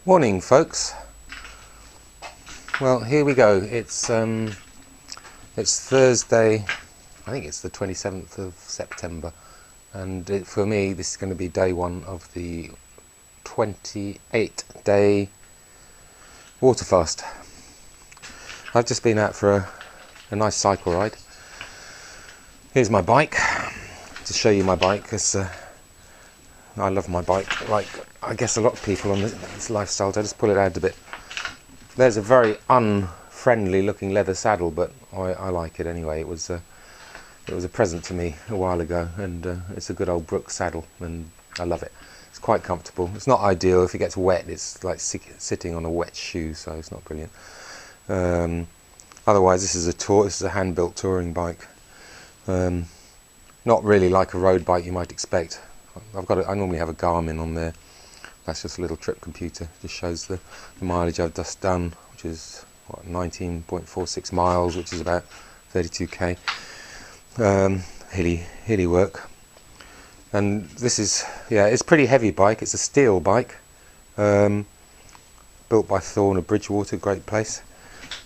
Morning, folks. Well, here we go. It's Thursday. I think it's the 27th of September, and for me, this is going to be day one of the 28-day water fast. I've just been out for a nice cycle ride. Here's my bike to show you my bike, because I love my bike. Like I guess a lot of people on this lifestyle, I just pull it out a bit. There's a very unfriendly looking leather saddle, but I like it anyway. It was a present to me a while ago, and it's a good old Brooks saddle, and I love it. It's quite comfortable. It's not ideal if it gets wet. It's like sitting on a wet shoe, so it's not brilliant. Otherwise, this is a hand-built touring bike. Not really like a road bike you might expect. I normally have a Garmin on there. That's just a little trip computer. Just shows the mileage I've just done, which is 19.46 miles, which is about 32k. Hilly work. And this is, it's a pretty heavy bike. It's a steel bike, built by Thorn of Bridgewater, great place.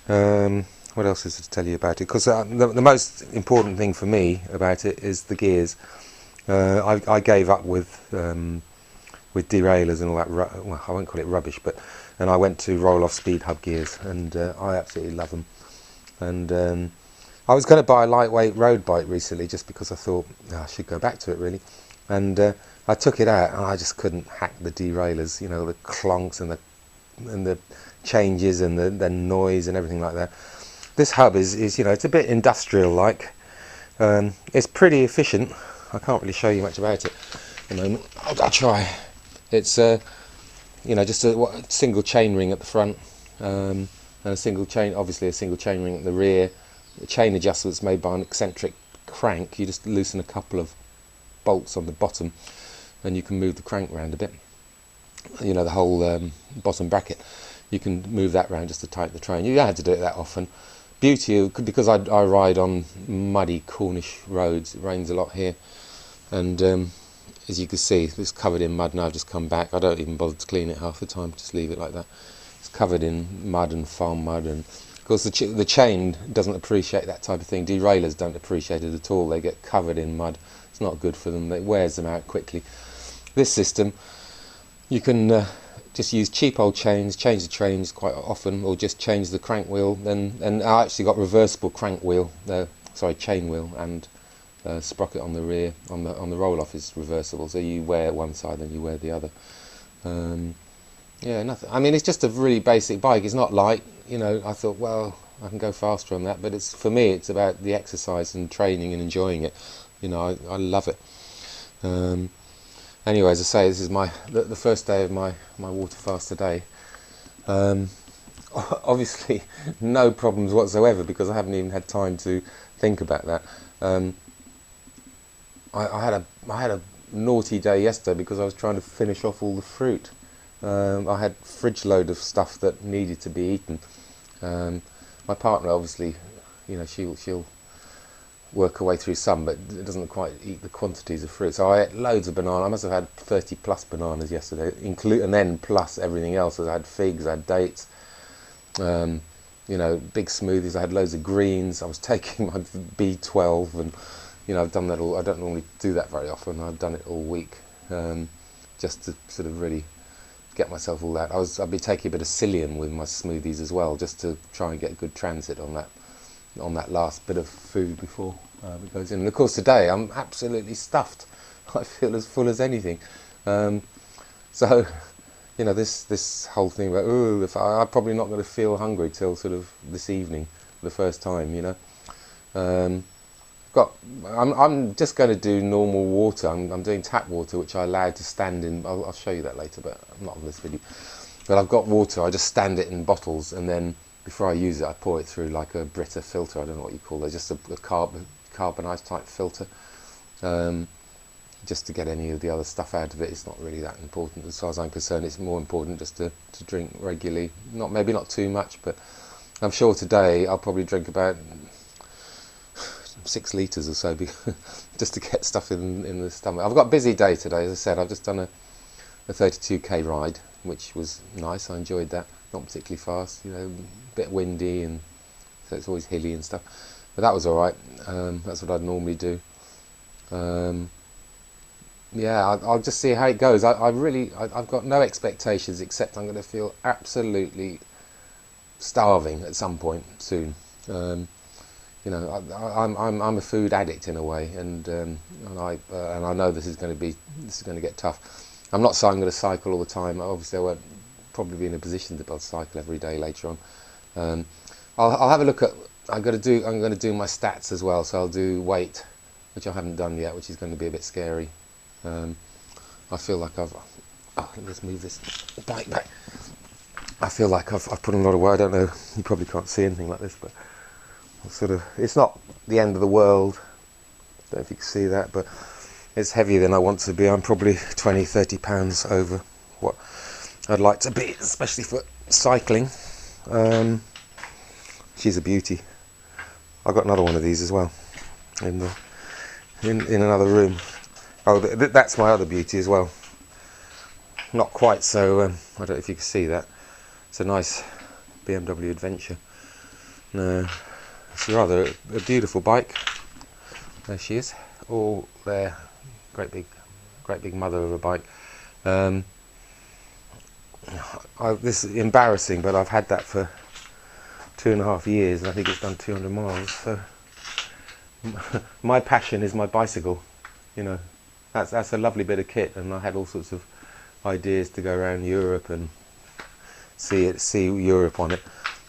What else is to tell you about it? Because the most important thing for me about it is the gears. I gave up with derailleurs and all that. Well, I won't call it rubbish, and I went to Rohloff Speed Hub gears, and I absolutely love them. And I was going to buy a lightweight road bike recently, just because I thought I should go back to it really. And I took it out, and I just couldn't hack the derailleurs. You know, the clonks and the changes and the noise and everything like that. This hub is it's a bit industrial like. It's pretty efficient. I can't really show you much about it at the moment. I'll try. It's just a single chain ring at the front, and obviously a single chain ring at the rear. The chain adjustment's made by an eccentric crank. You just loosen a couple of bolts on the bottom, and you can move the crank around a bit. You know, the whole bottom bracket. You can move that around just to tighten the train. You don't have to do it that often. Beauty, because I ride on muddy Cornish roads. It rains a lot here, and as you can see, it's covered in mud. Now I've just come back. I don't even bother to clean it half the time. Just leave it like that. It's covered in mud and farm mud, and of course the chain doesn't appreciate that type of thing. Derailleurs don't appreciate it at all. They get covered in mud. It's not good for them. It wears them out quickly. This system, you can just use cheap old chains, change the chains quite often, or just change the crank wheel. And I actually got reversible crank wheel, chain wheel, and sprocket on the rear. On the Rohloff is reversible, so you wear one side and you wear the other. Nothing. I mean, it's just a really basic bike. It's not light. You know, I thought, well, I can go faster on that, but for me, it's about the exercise and training and enjoying it. You know, I love it. Anyway, as I say, this is the first day of my water fast today. Obviously, no problems whatsoever, because I haven't even had time to think about that. I had a naughty day yesterday because I was trying to finish off all the fruit. I had a fridge load of stuff that needed to be eaten. My partner, obviously, she'll work her way through some, but it doesn't quite eat the quantities of fruit. So I ate loads of banana. I must have had 30 plus bananas yesterday, and then plus everything else. I had figs, I had dates, big smoothies. I had loads of greens. I was taking my B12, and I've done that all. I don't normally do that very often. I've done it all week, just to sort of really get myself all that. I'd be taking a bit of psyllium with my smoothies as well, just to try and get good transit on that last bit of food before it goes in. And of course today I'm absolutely stuffed. I feel as full as anything. So this whole thing about I'm probably not going to feel hungry till sort of this evening for the first time. I'm just going to do normal water. I'm doing tap water, which I allowed to stand in. I'll show you that later, but I'm not on this video. But I've got water. I just stand it in bottles, and then before I use it, I pour it through like a Brita filter. I don't know what you call it. Just a carbonised type filter, just to get any of the other stuff out of it. It's not really that important as far as I'm concerned. It's more important just to drink regularly. Maybe not too much, but I'm sure today I'll probably drink about 6 litres or so, just to get stuff in the stomach. I've got a busy day today, as I said. I've just done a 32k ride, which was nice. I enjoyed that. Not particularly fast, you know, a bit windy, and so it's always hilly and stuff. But that was all right. That's what I'd normally do. Yeah, I'll just see how it goes. I've got no expectations, except I'm going to feel absolutely starving at some point soon. You know, I'm a food addict in a way, and I know this is going to get tough. I'm not saying I'm going to cycle all the time. Obviously, I won't probably be in a position to cycle every day later on. I'll have a look at. I'm going to do my stats as well. So I'll do weight, which I haven't done yet, which is going to be a bit scary. I feel like let's move this bike back. I feel like I've put in a lot of work. I don't know. You probably can't see anything like this, but it's not the end of the world. Don't know if you can see that, but it's heavier than I want to be. I'm probably 20-30 pounds over what I'd like to be, especially for cycling. She's a beauty. I've got another one of these as well in another room. Oh, that's my other beauty as well. Not quite so. I don't know if you can see that. It's a nice BMW Adventure. No, it's rather a beautiful bike. There she is. All there. Great big mother of a bike. This is embarrassing, but I've had that for 2.5 years, and I think it's done 200 miles. So my passion is my bicycle. You know, that's a lovely bit of kit, and I had all sorts of ideas to go around Europe and see Europe on it.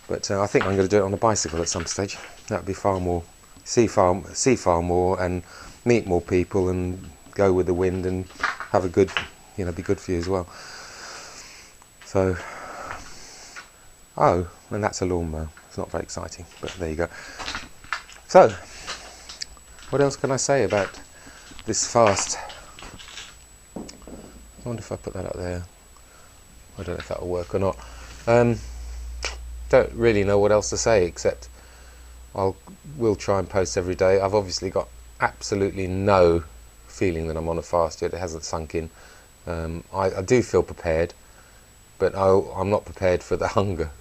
But I think I'm going to do it on a bicycle at some stage. That would be far more, see far more, and meet more people, and go with the wind, and have a good, you know, be good for you as well. So, oh, and that's a lawnmower. It's not very exciting, but there you go. So, what else can I say about this fast? I wonder if I put that up there. I don't know if that will work or not. Don't really know what else to say, except we'll try and post every day. I've obviously got absolutely no feeling that I'm on a fast yet. It hasn't sunk in. I do feel prepared, but I'm not prepared for the hunger,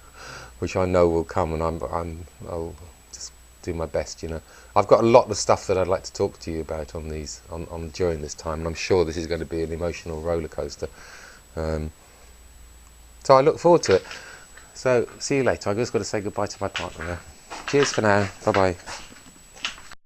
which I know will come, and I'll just do my best. You know, I've got a lot of stuff that I'd like to talk to you about on during this time, and I'm sure this is going to be an emotional roller coaster. So I look forward to it. So see you later. I've just got to say goodbye to my partner now. Cheers for now. Bye bye.